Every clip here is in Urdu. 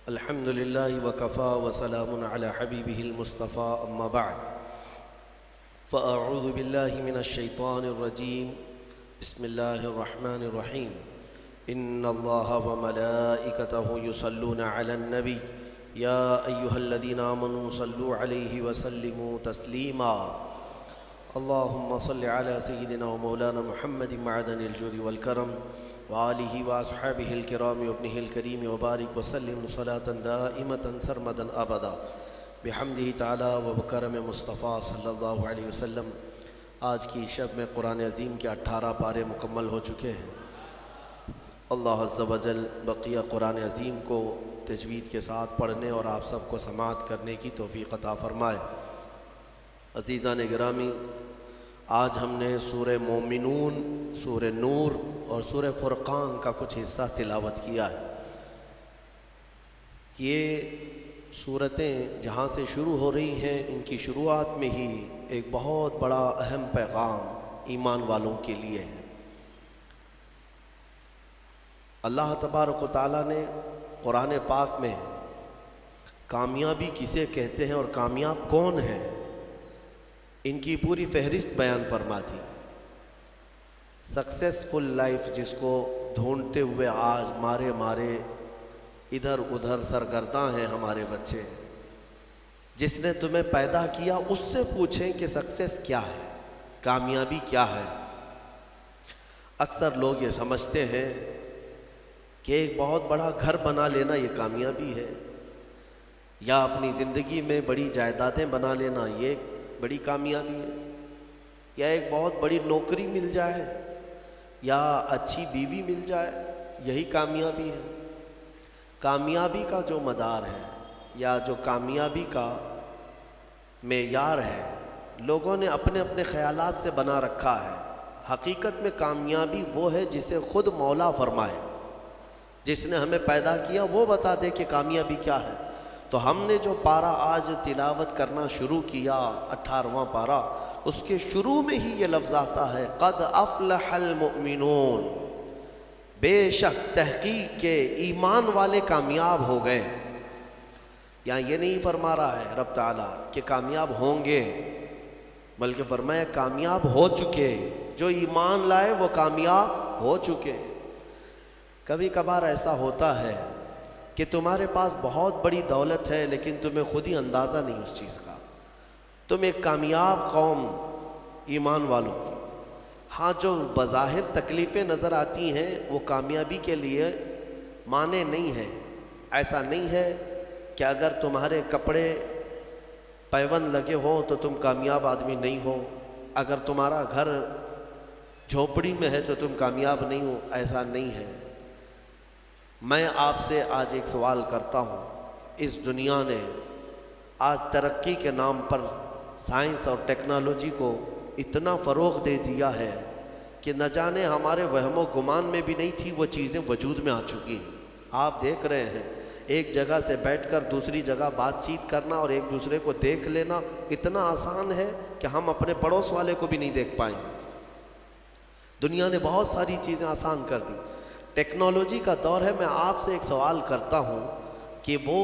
الحمد لله وكفى وسلام على حبيبه المصطفى أما بعد فأعوذ بالله من الشيطان الرجيم بسم الله الرحمن الرحيم إن الله وملائكته يصلون على النبي يا أيها الذين آمنوا صلوا عليه وسلموا تسليما اللهم صل على سيدنا ومولانا محمد معدن الجود والكرم وآلہ وأصحابہ الکرام وابنہ الکریم وبارک وسلم صلاة دائمة سرمدا ابدا بحمدہ تعالی وبکرم مصطفیٰ صلی اللہ علیہ وسلم۔ آج کی شب میں قرآن عظیم کے 18 پارے مکمل ہو چکے ہیں۔ اللہ عز و جل بقیہ قرآن عظیم کو تجوید کے ساتھ پڑھنے اور آپ سب کو سماعت کرنے کی توفیق عطا فرمائے۔ عزیزان گرامی، آج ہم نے سورہ مومنون، سورہ نور اور سورہ فرقان کا کچھ حصہ تلاوت کیا ہے۔ یہ سورتیں جہاں سے شروع ہو رہی ہیں، ان کی شروعات میں ہی ایک بہت بڑا اہم پیغام ایمان والوں کے لیے ہے۔ اللہ تبارک و تعالیٰ نے قرآن پاک میں کامیابی کسے کہتے ہیں اور کامیاب کون ہیں، ان کی پوری فہرست بیان فرما دی۔ سکسیسفل لائف جس کو ڈھونڈتے ہوئے آج مارے ادھر ادھر سرگرداں ہیں ہمارے بچے، جس نے تمہیں پیدا کیا اس سے پوچھیں کہ سکسیس کیا ہے، کامیابی کیا ہے۔ اکثر لوگ یہ سمجھتے ہیں کہ ایک بہت بڑا گھر بنا لینا یہ کامیابی ہے، یا اپنی زندگی میں بڑی جائیدادیں بنا لینا یہ بڑی کامیابی ہے، یا ایک بہت بڑی نوکری مل جائے، یا اچھی بیوی مل جائے، یہی کامیابی ہے۔ کامیابی کا جو مدار ہے یا جو کامیابی کا معیار ہے، لوگوں نے اپنے اپنے خیالات سے بنا رکھا ہے۔ حقیقت میں کامیابی وہ ہے جسے خود مولا فرمائے، جس نے ہمیں پیدا کیا وہ بتا دے کہ کامیابی کیا ہے۔ تو ہم نے جو پارہ آج تلاوت کرنا شروع کیا، 18واں پارہ، اس کے شروع میں ہی یہ لفظ آتا ہے، قد افلح المؤمنون، بے شک تحقیق کے ایمان والے کامیاب ہو گئے۔ یہاں یہ نہیں فرما رہا ہے رب تعالیٰ کہ کامیاب ہوں گے، بلکہ فرمایا کامیاب ہو چکے، جو ایمان لائے وہ کامیاب ہو چکے۔ کبھی کبھار ایسا ہوتا ہے کہ تمہارے پاس بہت بڑی دولت ہے لیکن تمہیں خود ہی اندازہ نہیں اس چیز کا۔ تم ایک کامیاب قوم ایمان والوں کی، ہاں جو بظاہر تکلیفیں نظر آتی ہیں وہ کامیابی کے لیے معنی نہیں ہیں۔ ایسا نہیں ہے کہ اگر تمہارے کپڑے پیوند لگے ہوں تو تم کامیاب آدمی نہیں ہو، اگر تمہارا گھر جھونپڑی میں ہے تو تم کامیاب نہیں ہو، ایسا نہیں ہے۔ میں آپ سے آج ایک سوال کرتا ہوں، اس دنیا نے آج ترقی کے نام پر سائنس اور ٹیکنالوجی کو اتنا فروغ دے دیا ہے کہ نہ جانے ہمارے وہم و گمان میں بھی نہیں تھی وہ چیزیں وجود میں آ چکی ہیں۔ آپ دیکھ رہے ہیں ایک جگہ سے بیٹھ کر دوسری جگہ بات چیت کرنا اور ایک دوسرے کو دیکھ لینا اتنا آسان ہے کہ ہم اپنے پڑوس والے کو بھی نہیں دیکھ پائیں گے۔ دنیا نے بہت ساری چیزیں آسان کر دی، ٹیکنالوجی کا دور ہے۔ میں آپ سے ایک سوال کرتا ہوں کہ وہ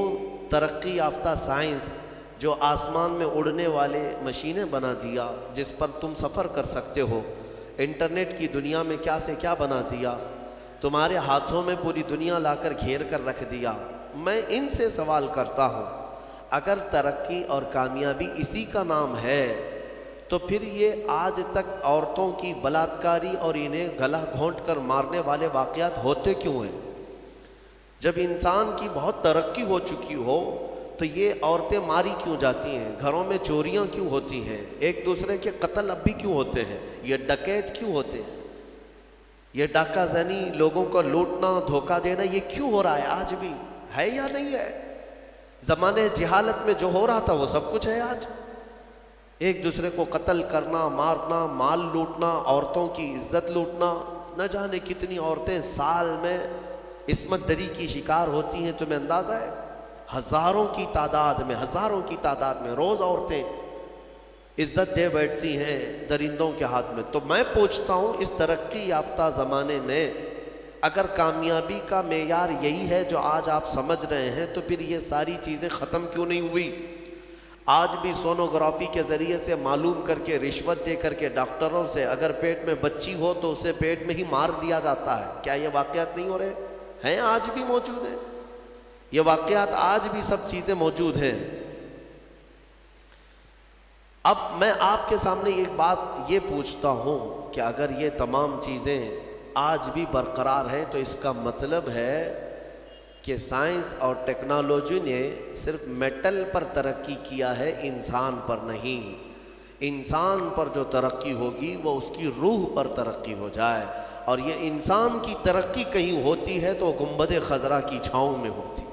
ترقی یافتہ سائنس جو آسمان میں اڑنے والے مشینیں بنا دیا، جس پر تم سفر کر سکتے ہو، انٹرنیٹ کی دنیا میں کیا سے کیا بنا دیا، تمہارے ہاتھوں میں پوری دنیا لا کر گھیر کر رکھ دیا۔ میں ان سے سوال کرتا ہوں، اگر ترقی اور کامیابی اسی کا نام ہے تو پھر یہ آج تک عورتوں کی بلاತ್ಕಾری اور انہیں گلا گھونٹ کر مارنے والے واقعات ہوتے کیوں ہیں؟ جب انسان کی بہت ترقی ہو چکی ہو تو یہ عورتیں ماری کیوں جاتی ہیں، گھروں میں چوریاں کیوں ہوتی ہیں، ایک دوسرے کے قتل اب بھی کیوں ہوتے ہیں، یہ ڈکیت کیوں ہوتے ہیں، یہ ڈاکہ زنی، لوگوں کو لوٹنا، دھوکہ دینا، یہ کیوں ہو رہا ہے؟ آج بھی ہے یا نہیں ہے؟ زمانے جہالت میں جو ہو رہا تھا وہ سب کچھ ہے آج۔ ایک دوسرے کو قتل کرنا، مارنا، مال لوٹنا، عورتوں کی عزت لوٹنا، نہ جانے کتنی عورتیں سال میں عصمت دری کی شکار ہوتی ہیں، تمہیں اندازہ ہے؟ ہزاروں کی تعداد میں روز عورتیں عزت دے بیٹھتی ہیں درندوں کے ہاتھ میں۔ تو میں پوچھتا ہوں، اس ترقی یافتہ زمانے میں اگر کامیابی کا معیار یہی ہے جو آج آپ سمجھ رہے ہیں تو پھر یہ ساری چیزیں ختم کیوں نہیں ہوئی؟ آج بھی سونوگرافی کے ذریعے سے معلوم کر کے، رشوت دے کر کے ڈاکٹروں سے اگر پیٹ میں بچی ہو تو اسے پیٹ میں ہی مار دیا جاتا ہے۔ کیا یہ واقعات نہیں ہو رہے ہیں؟ آج بھی موجود ہیں یہ واقعات، آج بھی سب چیزیں موجود ہیں۔ اب میں آپ کے سامنے ایک بات یہ پوچھتا ہوں کہ اگر یہ تمام چیزیں آج بھی برقرار ہیں تو اس کا مطلب ہے کہ سائنس اور ٹیکنالوجی نے صرف میٹل پر ترقی کیا ہے، انسان پر نہیں۔ انسان پر جو ترقی ہوگی وہ اس کی روح پر ترقی ہو جائے، اور یہ انسان کی ترقی کہیں ہوتی ہے تو گنبد خضرا کی چھاؤں میں ہوتی ہے۔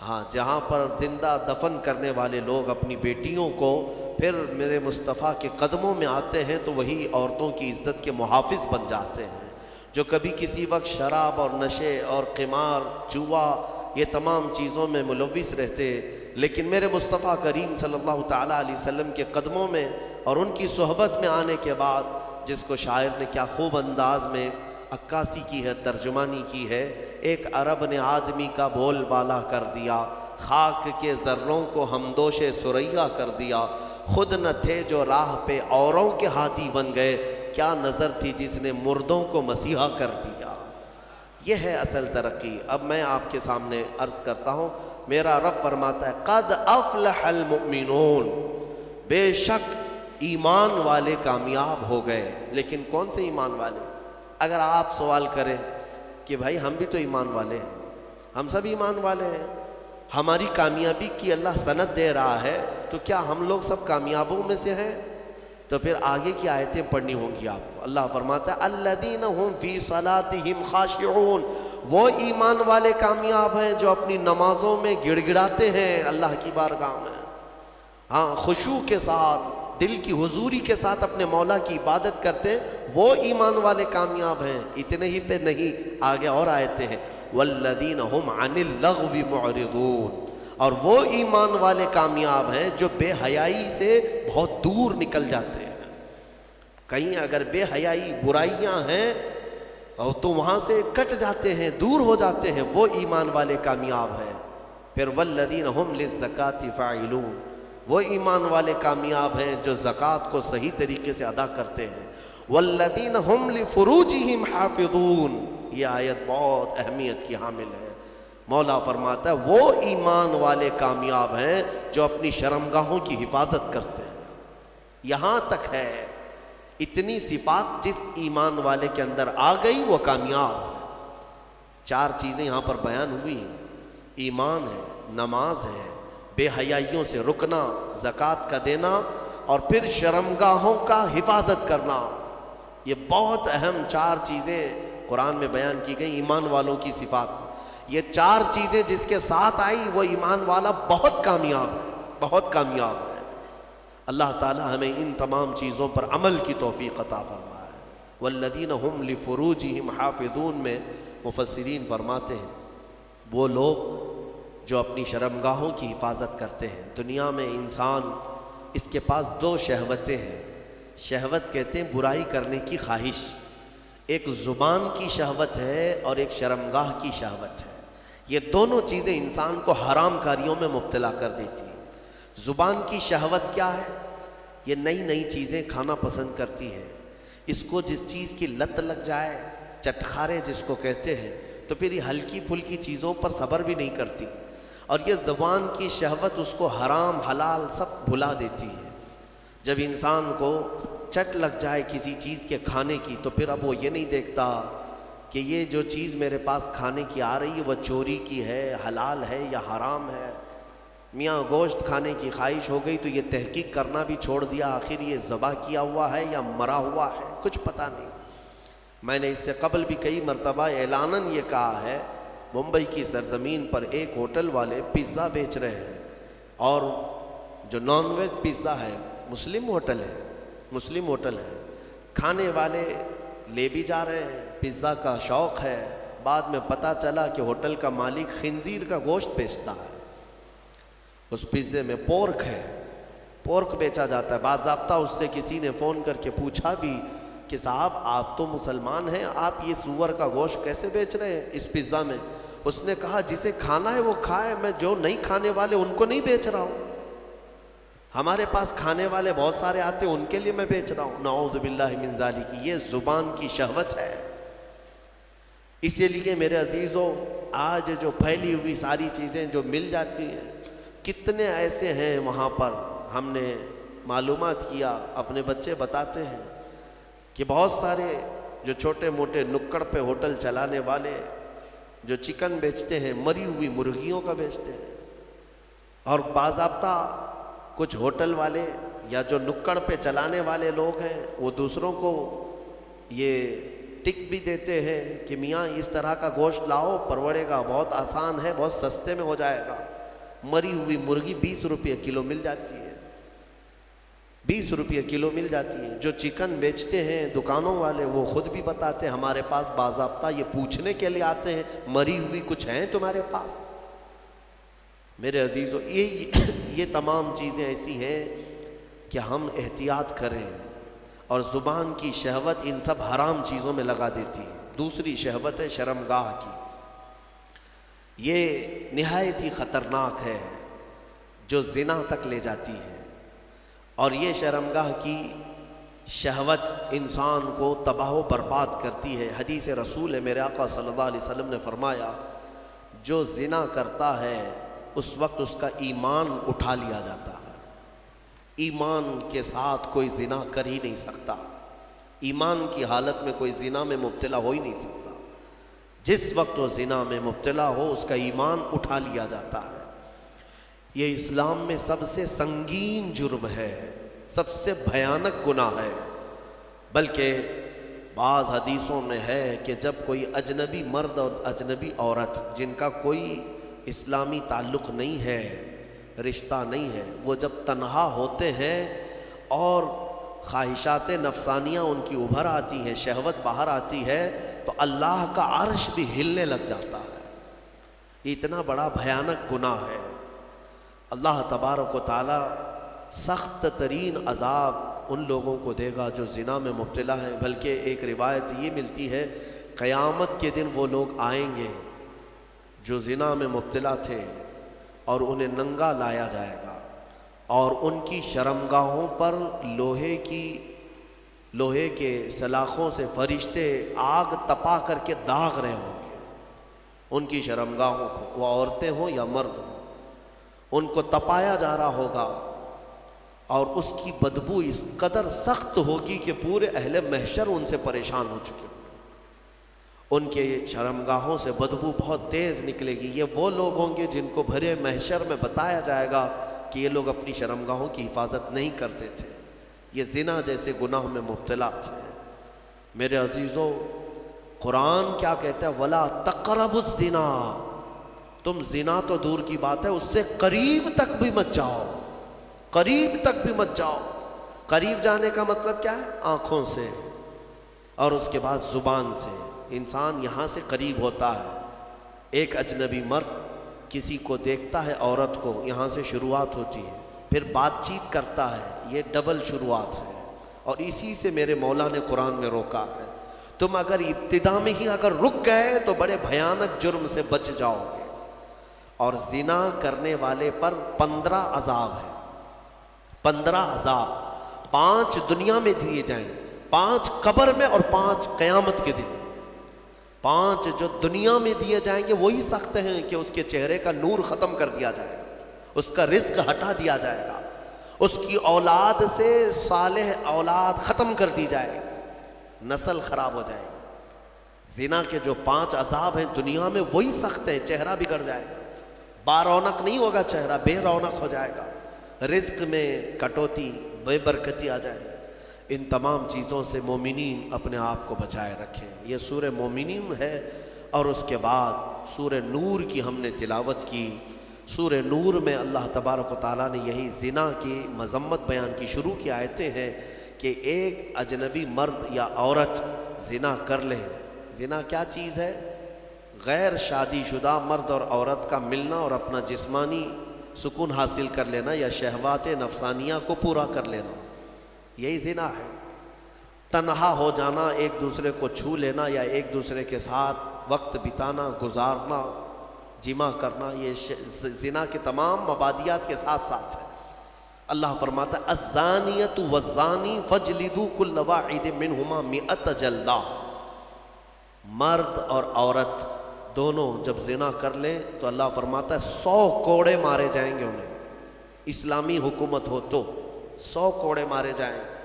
ہاں، جہاں پر زندہ دفن کرنے والے لوگ اپنی بیٹیوں کو پھر میرے مصطفیٰ کے قدموں میں آتے ہیں تو وہی عورتوں کی عزت کے محافظ بن جاتے ہیں، جو کبھی کسی وقت شراب اور نشے اور قمار، جوا، یہ تمام چیزوں میں ملوث رہتے، لیکن میرے مصطفیٰ کریم صلی اللہ تعالیٰ علیہ وسلم کے قدموں میں اور ان کی صحبت میں آنے کے بعد، جس کو شاعر نے کیا خوب انداز میں عکاسی کی ہے، ترجمانی کی ہے، ایک عرب نے آدمی کا بول بالا کر دیا، خاک کے ذروں کو ہمدوش ثریا کر دیا، خود نہ تھے جو راہ پہ اوروں کے ہاتھی بن گئے، کیا نظر تھی جس نے مردوں کو مسیحا کر دیا۔ یہ ہے اصل ترقی۔ اب میں آپ کے سامنے عرض کرتا ہوں، میرا رب فرماتا ہے قد افلح المؤمنون، بے شک ایمان والے کامیاب ہو گئے۔ لیکن کون سے ایمان والے؟ اگر آپ سوال کریں کہ بھائی ہم بھی تو ایمان والے ہیں، ہم سب ایمان والے ہیں، ہماری کامیابی کی اللہ سند دے رہا ہے، تو کیا ہم لوگ سب کامیابوں میں سے ہیں؟ تو پھر آگے کی آیتیں پڑھنی ہوں گی آپ کو۔ اللہ فرماتا ہے الذین هم فی صلاتہم خاشعون، وہ ایمان والے کامیاب ہیں جو اپنی نمازوں میں گڑ گڑاتے ہیں اللہ کی بارگاہ میں، ہاں، خشوع کے ساتھ، دل کی حضوری کے ساتھ اپنے مولا کی عبادت کرتے ہیں، وہ ایمان والے کامیاب ہیں۔ اتنے ہی پہ نہیں، آگے اور آیتیں ہیں والذین هم عن اللغو معرضون، اور وہ ایمان والے کامیاب ہیں جو بے حیائی سے بہت دور نکل جاتے ہیں۔ کہیں اگر بے حیائی، برائیاں ہیں تو وہاں سے کٹ جاتے ہیں، دور ہو جاتے ہیں، وہ ایمان والے کامیاب ہیں۔ پھر والذین هم للزکاة فاعلون، وہ ایمان والے کامیاب ہیں جو زکوٰۃ کو صحیح طریقے سے ادا کرتے ہیں۔ والذین هم لفروجہم حافظون، یہ آیت بہت اہمیت کی حامل ہے۔ مولا فرماتا ہے وہ ایمان والے کامیاب ہیں جو اپنی شرمگاہوں کی حفاظت کرتے ہیں۔ یہاں تک ہے، اتنی صفات جس ایمان والے کے اندر آ گئی وہ کامیاب ہے۔ 4 چیزیں یہاں پر بیان ہوئی ہیں، ایمان ہے، نماز ہے، بے حیائیوں سے رکنا، زکوٰۃ کا دینا، اور پھر شرمگاہوں کا حفاظت کرنا۔ یہ بہت اہم 4 چیزیں قرآن میں بیان کی گئی ایمان والوں کی صفات۔ یہ 4 چیزیں جس کے ساتھ آئی وہ ایمان والا بہت کامیاب ہے، بہت کامیاب ہے۔ اللہ تعالی ہمیں ان تمام چیزوں پر عمل کی توفیق عطا فرمائے۔ والذین هم لفروجہم حافظون میں مفسرین فرماتے ہیں وہ لوگ جو اپنی شرمگاہوں کی حفاظت کرتے ہیں۔ دنیا میں انسان، اس کے پاس 2 شہوتیں ہیں۔ شہوت کہتے ہیں برائی کرنے کی خواہش، ایک زبان کی شہوت ہے اور ایک شرمگاہ کی شہوت ہے۔ یہ دونوں چیزیں انسان کو حرام کاریوں میں مبتلا کر دیتی ہیں۔ زبان کی شہوت کیا ہے؟ یہ نئی نئی چیزیں کھانا پسند کرتی ہے، اس کو جس چیز کی لت لگ جائے، چٹخارے جس کو کہتے ہیں، تو پھر یہ ہلکی پھلکی چیزوں پر صبر بھی نہیں کرتی، اور یہ زبان کی شہوت اس کو حرام حلال سب بھلا دیتی ہے۔ جب انسان کو چٹ لگ جائے کسی چیز کے کھانے کی تو پھر اب وہ یہ نہیں دیکھتا کہ یہ جو چیز میرے پاس کھانے کی آ رہی ہے وہ چوری کی ہے، حلال ہے یا حرام ہے۔ میاں گوشت کھانے کی خواہش ہو گئی تو یہ تحقیق کرنا بھی چھوڑ دیا، آخر یہ ذبح کیا ہوا ہے یا مرا ہوا ہے، کچھ پتہ نہیں۔ میں نے اس سے قبل بھی کئی مرتبہ اعلاناً یہ کہا ہے، ممبئی کی سرزمین پر ایک ہوٹل والے پیزا بیچ رہے ہیں، اور جو نان ویج پیزا ہے مسلم ہوٹل ہے، مسلم ہوٹل ہے، کھانے والے لے بھی جا رہے ہیں، پیزا کا شوق ہے۔ بعد میں پتہ چلا کہ ہوٹل کا مالک خنزیر کا گوشت بیچتا ہے، اس پیزے میں پورک ہے، پورک بیچا جاتا ہے۔ باضابطہ اس سے کسی نے فون کر کے پوچھا بھی کہ صاحب آپ تو مسلمان ہیں، آپ یہ سور کا گوشت کیسے بیچ رہے ہیں اس پزا میں؟ اس نے کہا جسے کھانا ہے وہ کھائے، میں جو نہیں کھانے والے ان کو نہیں بیچ رہا ہوں، ہمارے پاس کھانے والے بہت سارے آتے ہیں، ان کے لیے میں بیچ رہا ہوں۔ نعوذ باللہ من ذالک، یہ زبان کی شہوت ہے۔ اسی لیے میرے عزیزو، آج جو پھیلی ہوئی ساری چیزیں جو مل جاتی ہیں، کتنے ایسے ہیں وہاں پر، ہم نے معلومات کیا، اپنے بچے بتاتے ہیں کہ بہت سارے جو چھوٹے موٹے نکڑ پہ ہوٹل چلانے والے جو چکن بیچتے ہیں، مری ہوئی مرغیوں کا بیچتے ہیں، اور باضابطہ کچھ ہوٹل والے یا جو نکڑ پہ چلانے والے لوگ ہیں وہ دوسروں کو یہ ٹک بھی دیتے ہیں کہ میاں اس طرح کا گوشت لاؤ، پروڑے گا، بہت آسان ہے، بہت سستے میں ہو جائے گا۔ مری ہوئی مرغی 20 روپے کلو مل جاتی ہے، 20 روپے کلو مل جاتی ہے۔ جو چکن بیچتے ہیں دکانوں والے، وہ خود بھی بتاتے ہیں ہمارے پاس باضابطہ یہ پوچھنے کے لیے آتے ہیں، مری ہوئی کچھ ہیں تمہارے پاس؟ میرے عزیزو، یہ تمام چیزیں ایسی ہیں کہ ہم احتیاط کریں، اور زبان کی شہوت ان سب حرام چیزوں میں لگا دیتی ہے۔ دوسری شہوت ہے شرمگاہ کی، یہ نہایت ہی خطرناک ہے، جو زنا تک لے جاتی ہے، اور یہ شرمگاہ کی شہوت انسان کو تباہ و برباد کرتی ہے۔ حدیث رسول ہے، میرے آقا صلی اللہ علیہ وسلم نے فرمایا، جو زنا کرتا ہے اس وقت اس کا ایمان اٹھا لیا جاتا ہے۔ ایمان کے ساتھ کوئی زنا کر ہی نہیں سکتا، ایمان کی حالت میں کوئی زنا میں مبتلا ہو ہی نہیں سکتا۔ جس وقت وہ زنا میں مبتلا ہو اس کا ایمان اٹھا لیا جاتا ہے۔ یہ اسلام میں سب سے سنگین جرم ہے، سب سے بھیانک گناہ ہے، بلکہ بعض حدیثوں میں ہے کہ جب کوئی اجنبی مرد اور اجنبی عورت جن کا کوئی اسلامی تعلق نہیں ہے، رشتہ نہیں ہے، وہ جب تنہا ہوتے ہیں اور خواہشات نفسانیہ ان کی ابھر آتی ہیں، شہوت باہر آتی ہے، تو اللہ کا عرش بھی ہلنے لگ جاتا ہے۔ یہ اتنا بڑا بھیانک گناہ ہے۔ اللہ تبارک و تعالی سخت ترین عذاب ان لوگوں کو دے گا جو زنا میں مبتلا ہیں۔ بلکہ ایک روایت یہ ملتی ہے، قیامت کے دن وہ لوگ آئیں گے جو زنا میں مبتلا تھے، اور انہیں ننگا لایا جائے گا، اور ان کی شرمگاہوں پر لوہے کے سلاخوں سے فرشتے آگ تپا کر کے داغ رہے ہوں گے ان کی شرمگاہوں کو، وہ عورتیں ہوں یا مرد ہوں، ان کو تپایا جا رہا ہوگا، اور اس کی بدبو اس قدر سخت ہوگی کہ پورے اہل محشر ان سے پریشان ہو چکے ہیں۔ ان کے شرمگاہوں سے بدبو بہت تیز نکلے گی۔ یہ وہ لوگ ہوں گے جن کو بھرے محشر میں بتایا جائے گا کہ یہ لوگ اپنی شرمگاہوں کی حفاظت نہیں کرتے تھے، یہ زنا جیسے گناہ میں مبتلا تھے۔ میرے عزیزو، قرآن کیا کہتا ہے؟ وَلَا تَقْرَبُوا الزِّنَا، تم زنا تو دور کی بات ہے، اس سے قریب تک بھی مت جاؤ، قریب تک بھی مت جاؤ۔ قریب جانے کا مطلب کیا ہے؟ آنکھوں سے، اور اس کے بعد زبان سے۔ انسان یہاں سے قریب ہوتا ہے، ایک اجنبی مرد کسی کو دیکھتا ہے، عورت کو، یہاں سے شروعات ہوتی ہے، پھر بات چیت کرتا ہے، یہ ڈبل شروعات ہے، اور اسی سے میرے مولا نے قرآن میں روکا ہے۔ تم اگر ابتدا میں ہی اگر رک گئے تو بڑے بھیانک جرم سے بچ جاؤ گے۔ اور زنا کرنے والے پر 15 عذاب ہے، 15 عذاب، 5 دنیا میں دیے جائیں گے، 5 قبر میں، اور 5 قیامت کے دن۔ 5 جو دنیا میں دیے جائیں گے وہی سخت ہیں کہ اس کے چہرے کا نور ختم کر دیا جائے گا، اس کا رزق ہٹا دیا جائے گا، اس کی اولاد سے صالح اولاد ختم کر دی جائے گی، نسل خراب ہو جائے گی۔ زنا کے جو 5 عذاب ہیں دنیا میں وہی سخت ہیں، چہرہ بگڑ جائے گا، بارونق نہیں ہوگا چہرہ، بے رونق ہو جائے گا، رزق میں کٹوتی، بے برکتی آ جائے گی۔ ان تمام چیزوں سے مومنین اپنے آپ کو بچائے رکھیں۔ یہ سورہ مومنین ہے، اور اس کے بعد سورہ نور کی ہم نے تلاوت کی۔ سورہ نور میں اللہ تبارک و تعالیٰ نے یہی زنا کی مذمت بیان کی، شروع کی آیتیں ہیں کہ ایک اجنبی مرد یا عورت زنا کر لے۔ زنا کیا چیز ہے؟ غیر شادی شدہ مرد اور عورت کا ملنا اور اپنا جسمانی سکون حاصل کر لینا، یا شہوات نفسانیہ کو پورا کر لینا، یہی زنا ہے۔ تنہا ہو جانا، ایک دوسرے کو چھو لینا یا ایک دوسرے کے ساتھ وقت بتانا، گزارنا، جمع کرنا، یہ زنا کے تمام مبادیات کے ساتھ ساتھ ہے۔ اللہ فرماتا ہے الزانیۃ والزانی فاجلدوا کل واحد منہما 100 جلدہ، مرد اور عورت دونوں جب زنا کر لیں تو اللہ فرماتا ہے 100 کوڑے مارے جائیں گے انہیں۔ اسلامی حکومت ہو تو 100 کوڑے مارے جائیں گے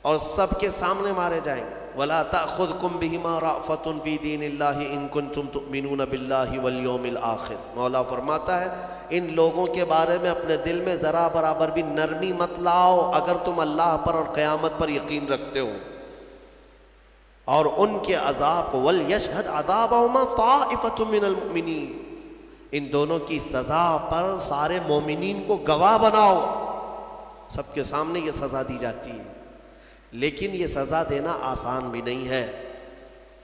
اور سب کے سامنے مارے جائیں گے۔ وَلَا تَأْخُذْكُمْ بِهِمَا رَأْفَةٌ فِي دِينِ اللَّهِ إِن كُنتُمْ تُؤْمِنُونَ بِاللَّهِ وَالْيَوْمِ الْآخِرِ۔ مولا فرماتا ہے ان لوگوں کے بارے میں اپنے دل میں ذرا برابر بھی نرمی مت لاؤ اگر تم اللہ پر اور قیامت پر یقین رکھتے ہو، اور ان کے عذاب کو وَلْيَشْهَدْ عَذَابَهُمَا طَائِفَةٌ مِّنَ الْمُؤْمِنِينَ، ان دونوں کی سزا پر سارے مومنین کو گواہ بناؤ۔ سب کے سامنے یہ سزا دی جاتی ہے، لیکن یہ سزا دینا آسان بھی نہیں ہے۔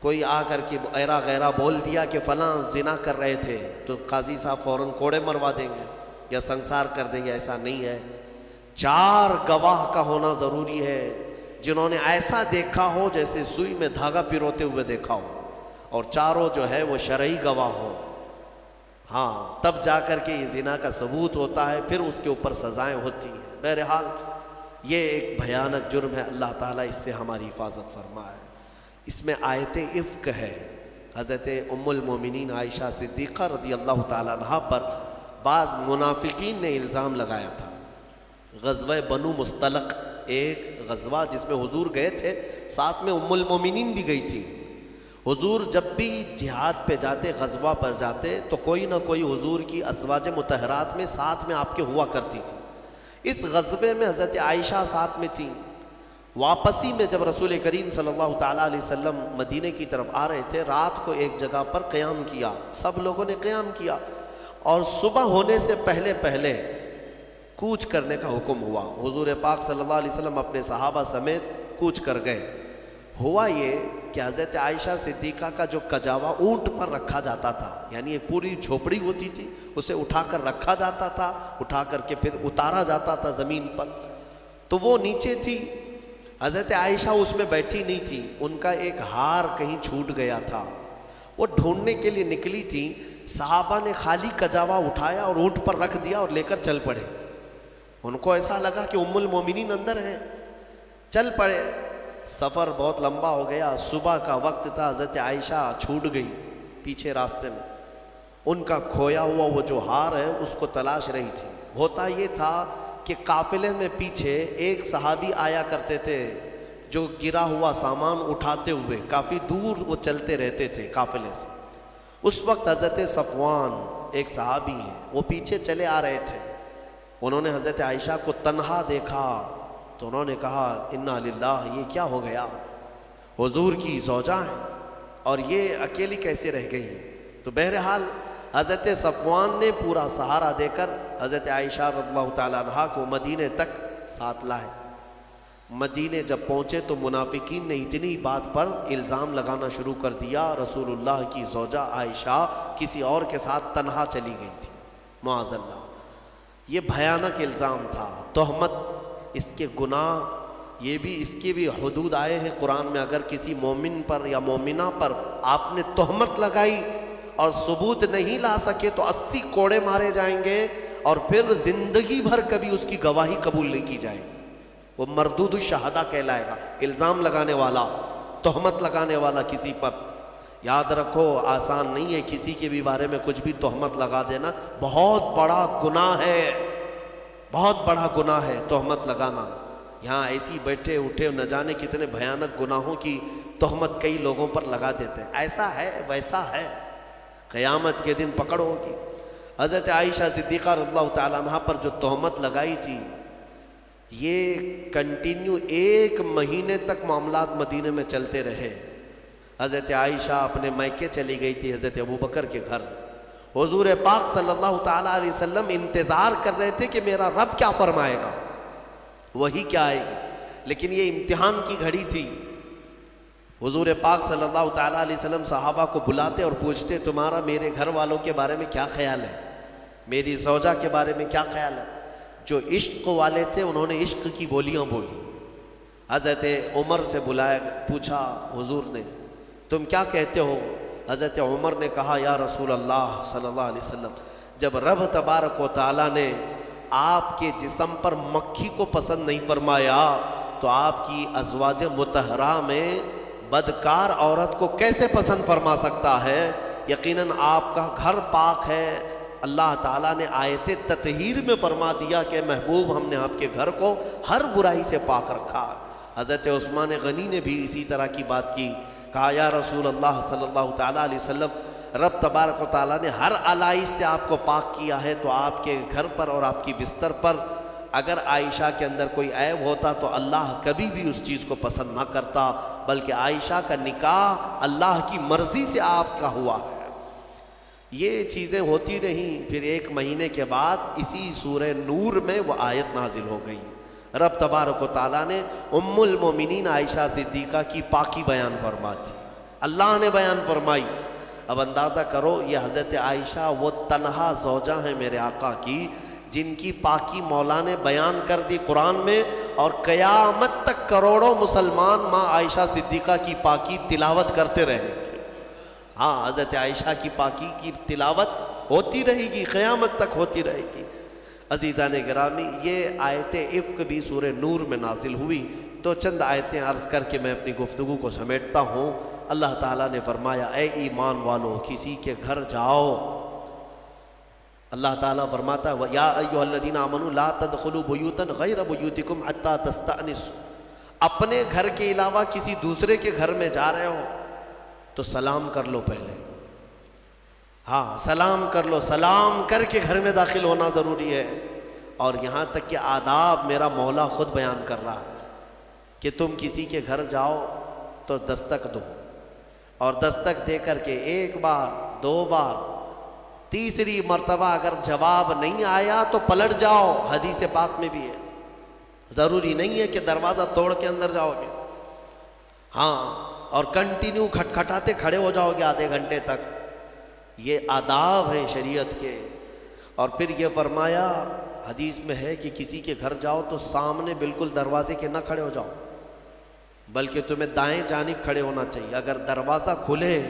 کوئی آ کر کے ایرا غیرہ بول دیا کہ فلاں زنا کر رہے تھے تو قاضی صاحب فوراً کوڑے مروا دیں گے یا سنسار کر دیں گے، ایسا نہیں ہے۔ 4 گواہ کا ہونا ضروری ہے جنہوں نے ایسا دیکھا ہو جیسے سوئی میں دھاگا پیروتے ہوئے دیکھا ہو، اور چاروں جو ہے وہ شرعی گواہ ہو، ہاں تب جا کر کے یہ زنا کا ثبوت ہوتا ہے، پھر اس کے اوپر سزائیں ہوتی ہیں۔ بہرحال یہ ایک بھیانک جرم ہے، اللہ تعالیٰ اس سے ہماری حفاظت فرمائے۔ اس میں آیت افک ہے، حضرت ام المومنین عائشہ صدیقہ رضی اللہ تعالیٰ عنہ پر بعض منافقین نے الزام لگایا تھا۔ غزوہ بنو مستلق ایک غزوہ جس میں حضور گئے تھے، ساتھ میں ام المومنین بھی گئی تھی۔ حضور جب بھی جہاد پہ جاتے، غزوہ پر جاتے، تو کوئی نہ کوئی حضور کی ازواج مطہرات میں ساتھ میں آپ کے ہوا کرتی تھی۔ اس غزوے میں حضرت عائشہ ساتھ میں تھیں۔ واپسی میں جب رسول کریم صلی اللہ تعالیٰ علیہ وسلم مدینے کی طرف آ رہے تھے، رات کو ایک جگہ پر قیام کیا، سب لوگوں نے قیام کیا، اور صبح ہونے سے پہلے پہلے کوچ کرنے کا حکم ہوا۔ حضور پاک صلی اللہ علیہ وسلم اپنے صحابہ سمیت کوچ کر گئے۔ ہوا یہ کہ حضرت عائشہ صدیقہ کا جو کجاوا اونٹ پر رکھا جاتا تھا، یعنی ایک پوری جھوپڑی ہوتی تھی، اسے اٹھا کر رکھا جاتا تھا، اٹھا کر کے پھر اتارا جاتا تھا زمین پر، تو وہ نیچے تھی، حضرت عائشہ اس میں بیٹھی نہیں تھی، ان کا ایک ہار کہیں چھوٹ گیا تھا، وہ ڈھونڈنے کے لیے نکلی تھی۔ صحابہ نے خالی کجاوا اٹھایا اور اونٹ پر رکھ دیا اور لے کر چل پڑے۔ ان کو ایسا لگا کہ ام المومنین اندر ہیں، چل پڑے۔ سفر بہت لمبا ہو گیا، صبح کا وقت تھا، حضرت عائشہ چھوٹ گئی پیچھے راستے میں، ان کا کھویا ہوا وہ جو ہار ہے اس کو تلاش رہی تھی۔ ہوتا یہ تھا کہ قافلے میں پیچھے ایک صحابی آیا کرتے تھے جو گرا ہوا سامان اٹھاتے ہوئے، کافی دور وہ چلتے رہتے تھے قافلے سے۔ اس وقت حضرت صفوان ایک صحابی ہیں، وہ پیچھے چلے آ رہے تھے، انہوں نے حضرت عائشہ کو تنہا دیکھا تو انہوں نے کہا انا للہ، یہ کیا ہو گیا، حضور کی زوجہ ہیں اور یہ اکیلی کیسے رہ گئی۔ تو بہرحال حضرت صفوان نے پورا سہارا دے کر حضرت عائشہ رضی اللہ تعالیٰ عنہ کو مدینے تک ساتھ لائے۔ مدینے جب پہنچے تو منافقین نے اتنی بات پر الزام لگانا شروع کر دیا، رسول اللہ کی زوجہ عائشہ کسی اور کے ساتھ تنہا چلی گئی تھی، معاذ اللہ۔ یہ بھیانک الزام تھا، تہمت، اس کے گناہ، یہ بھی اس کے بھی حدود آئے ہیں قرآن میں۔ اگر کسی مومن پر یا مومنہ پر آپ نے تہمت لگائی اور ثبوت نہیں لا سکے تو 80 کوڑے مارے جائیں گے، اور پھر زندگی بھر کبھی اس کی گواہی قبول نہیں کی جائے گی، وہ مردود الشہداء کہلائے گا۔ الزام لگانے والا، تہمت لگانے والا کسی پر، یاد رکھو آسان نہیں ہے کسی کے بھی بارے میں کچھ بھی تہمت لگا دینا، بہت بڑا گناہ ہے، بہت بڑا گناہ ہے تہمت لگانا۔ یہاں ایسی بیٹھے اٹھے نہ جانے کتنے بھیانک گناہوں کی تہمت کئی لوگوں پر لگا دیتے ہیں، ایسا ہے ویسا ہے، قیامت کے دن پکڑ ہوگی۔ حضرت عائشہ صدیقہ رضی اللہ تعالیٰ عنہ پر جو تہمت لگائی تھی، یہ کنٹینیو 1 مہینے تک معاملات مدینے میں چلتے رہے۔ حضرت عائشہ اپنے میکے چلی گئی تھی، حضرت ابوبکر کے گھر۔ حضور پاک صلی اللہ تعالیٰ علیہ وسلم انتظار کر رہے تھے کہ میرا رب کیا فرمائے گا، وہی کیا آئے گی، لیکن یہ امتحان کی گھڑی تھی۔ حضور پاک صلی اللہ تعالیٰ علیہ وسلم صحابہ کو بلاتے اور پوچھتے تمہارا میرے گھر والوں کے بارے میں کیا خیال ہے، میری زوجہ کے بارے میں کیا خیال ہے۔ جو عشق والے تھے انہوں نے عشق کی بولیاں بولی، حضرت عمر سے بلایا، پوچھا حضور نے تم کیا کہتے ہو؟ حضرت عمر نے کہا یا رسول اللہ صلی اللہ علیہ وسلم، جب رب تبارک و تعالیٰ نے آپ کے جسم پر مکھی کو پسند نہیں فرمایا تو آپ کی ازواج مطہرہ میں بدکار عورت کو کیسے پسند فرما سکتا ہے؟ یقیناً آپ کا گھر پاک ہے، اللہ تعالیٰ نے آیت تطہیر میں فرما دیا کہ محبوب ہم نے آپ کے گھر کو ہر برائی سے پاک رکھا۔ حضرت عثمان غنی نے بھی اسی طرح کی بات کی، کہا یا رسول اللہ صلی اللہ تعالیٰ علیہ وسلم، رب تبارک و تعالیٰ نے ہر علائش سے آپ کو پاک کیا ہے، تو آپ کے گھر پر اور آپ کی بستر پر اگر عائشہ کے اندر کوئی عیب ہوتا تو اللہ کبھی بھی اس چیز کو پسند نہ کرتا، بلکہ عائشہ کا نکاح اللہ کی مرضی سے آپ کا ہوا ہے۔ یہ چیزیں ہوتی رہیں، پھر 1 مہینے کے بعد اسی سورہ نور میں وہ آیت نازل ہو گئی۔ رب تبارک و تعالیٰ نے ام المومنین عائشہ صدیقہ کی پاکی بیان فرما دی، اللہ نے بیان فرمائی۔ اب اندازہ کرو یہ حضرت عائشہ وہ تنہا زوجہ ہیں میرے آقا کی جن کی پاکی مولا نے بیان کر دی قرآن میں، اور قیامت تک کروڑوں مسلمان ماں عائشہ صدیقہ کی پاکی تلاوت کرتے رہیں گے۔ ہاں، حضرت عائشہ کی پاکی کی تلاوت ہوتی رہے گی، قیامت تک ہوتی رہے گی۔ عزیزان گرامی، یہ آیت عفق بھی سورہ نور میں نازل ہوئی، تو چند آیتیں عرض کر کے میں اپنی گفتگو کو سمیٹتا ہوں۔ اللہ تعالیٰ نے فرمایا اے ایمان والو کسی کے گھر جاؤ، اللہ تعالیٰ فرماتا ہے یا ایھا الذین آمنوا لا تدخلوا بیوتا غیر بیوتکم حتی تستأنسوا، اپنے گھر کے علاوہ کسی دوسرے کے گھر میں جا رہے ہو تو سلام کر لو پہلے۔ ہاں، سلام کر لو، سلام کر کے گھر میں داخل ہونا ضروری ہے۔ اور یہاں تک کہ آداب میرا مولا خود بیان کر رہا ہے کہ تم کسی کے گھر جاؤ تو دستک دو، اور دستک دے کر کے 1 بار 2 بار، تیسری مرتبہ اگر جواب نہیں آیا تو پلٹ جاؤ، حدیث پاک میں بھی ہے۔ ضروری نہیں ہے کہ دروازہ توڑ کے اندر جاؤ گے، ہاں، اور کنٹینیو کھٹکھٹاتے کھڑے ہو جاؤ گے آدھے گھنٹے تک۔ یہ آداب ہیں شریعت کے۔ اور پھر یہ فرمایا حدیث میں ہے کہ کسی کے گھر جاؤ تو سامنے بالکل دروازے کے نہ کھڑے ہو جاؤ، بلکہ تمہیں دائیں جانب کھڑے ہونا چاہیے۔ اگر دروازہ کھلے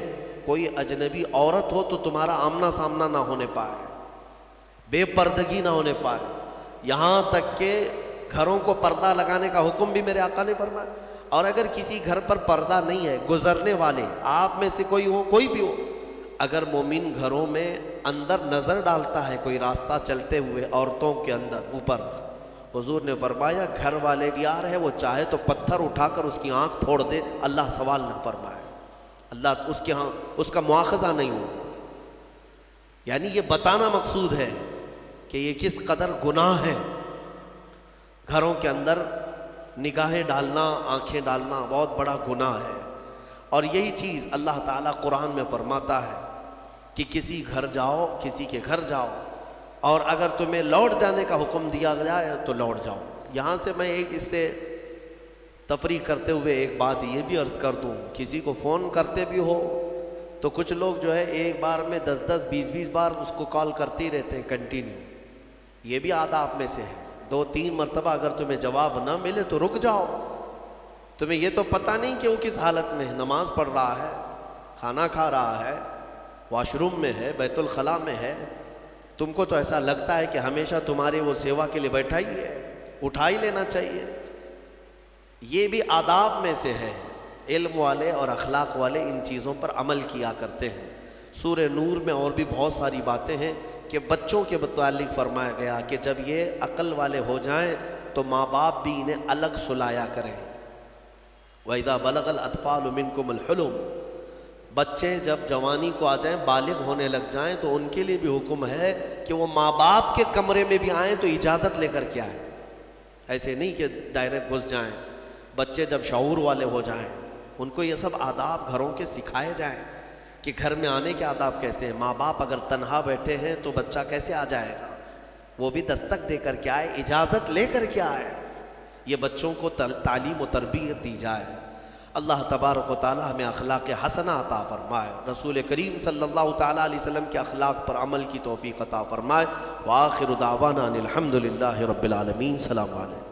کوئی اجنبی عورت ہو تو تمہارا آمنا سامنا نہ ہونے پائے، بے پردگی نہ ہونے پائے۔ یہاں تک کہ گھروں کو پردہ لگانے کا حکم بھی میرے آقا نے فرمایا۔ اور اگر کسی گھر پر پردہ نہیں ہے، گزرنے والے آپ میں سے کوئی ہو، کوئی بھی ہو، اگر مومن گھروں میں اندر نظر ڈالتا ہے کوئی راستہ چلتے ہوئے عورتوں کے اندر اوپر، حضور نے فرمایا گھر والے یار ہے وہ چاہے تو پتھر اٹھا کر اس کی آنکھ پھوڑ دے، اللہ سوال نہ فرمائے، اللہ اس کے ہاں اس کا مواخذہ نہیں ہوگا۔ یعنی یہ بتانا مقصود ہے کہ یہ کس قدر گناہ ہے۔ گھروں کے اندر نگاہیں ڈالنا، آنکھیں ڈالنا بہت بڑا گناہ ہے۔ اور یہی چیز اللہ تعالیٰ قرآن میں فرماتا ہے کہ کسی گھر جاؤ، کسی کے گھر جاؤ، اور اگر تمہیں لوٹ جانے کا حکم دیا جائے تو لوٹ جاؤ۔ یہاں سے میں ایک اس سے تفریح کرتے ہوئے ایک بات یہ بھی عرض کر دوں، کسی کو فون کرتے بھی ہو تو کچھ لوگ جو ہے ایک بار میں 10 20 بار اس کو کال کرتے ہی رہتے ہیں کنٹینیو۔ یہ بھی آداب میں سے ہے۔ 2-3 مرتبہ اگر تمہیں جواب نہ ملے تو رک جاؤ۔ تمہیں یہ تو پتہ نہیں کہ وہ کس حالت میں ہے، نماز پڑھ رہا ہے، کھانا کھا رہا ہے، واش روم میں ہے، بیت الخلاء میں ہے، تم کو تو ایسا لگتا ہے کہ ہمیشہ تمہارے وہ سیوا کے لیے بیٹھا ہی ہے، اٹھا ہی لینا چاہیے۔ یہ بھی آداب میں سے ہے۔ علم والے اور اخلاق والے ان چیزوں پر عمل کیا کرتے ہیں۔ سورہ نور میں اور بھی بہت ساری باتیں ہیں کہ بچوں کے متعلق فرمایا گیا کہ جب یہ عقل والے ہو جائیں تو ماں باپ بھی انہیں الگ سلایا کریں۔ وَإِذَا بَلَغَ الْأَطْفَالُ مِنْكُمُ الْحُلُمَ، بچے جب جوانی کو آ جائیں، بالغ ہونے لگ جائیں، تو ان کے لیے بھی حکم ہے کہ وہ ماں باپ کے کمرے میں بھی آئیں تو اجازت لے کر کے آئیں، ایسے نہیں کہ ڈائریکٹ گھس جائیں۔ بچے جب شعور والے ہو جائیں ان کو یہ سب آداب گھروں کے سکھائے جائیں کہ گھر میں آنے کے آداب کیسے ہیں۔ ماں باپ اگر تنہا بیٹھے ہیں تو بچہ کیسے آ جائے گا، وہ بھی دستک دے کر کے آئے، اجازت لے کر کے آئے۔ یہ بچوں کو تعلیم و تربیت دی جائے۔ اللہ تبارک و تعالی ہمیں اخلاق حسنہ عطا فرمائے، رسول کریم صلی اللہ تعالیٰ علیہ وسلم کے اخلاق پر عمل کی توفیق عطا فرمائے۔ وآخر دعوانا ان الحمد للہ رب العالمین۔ السلام علیکم۔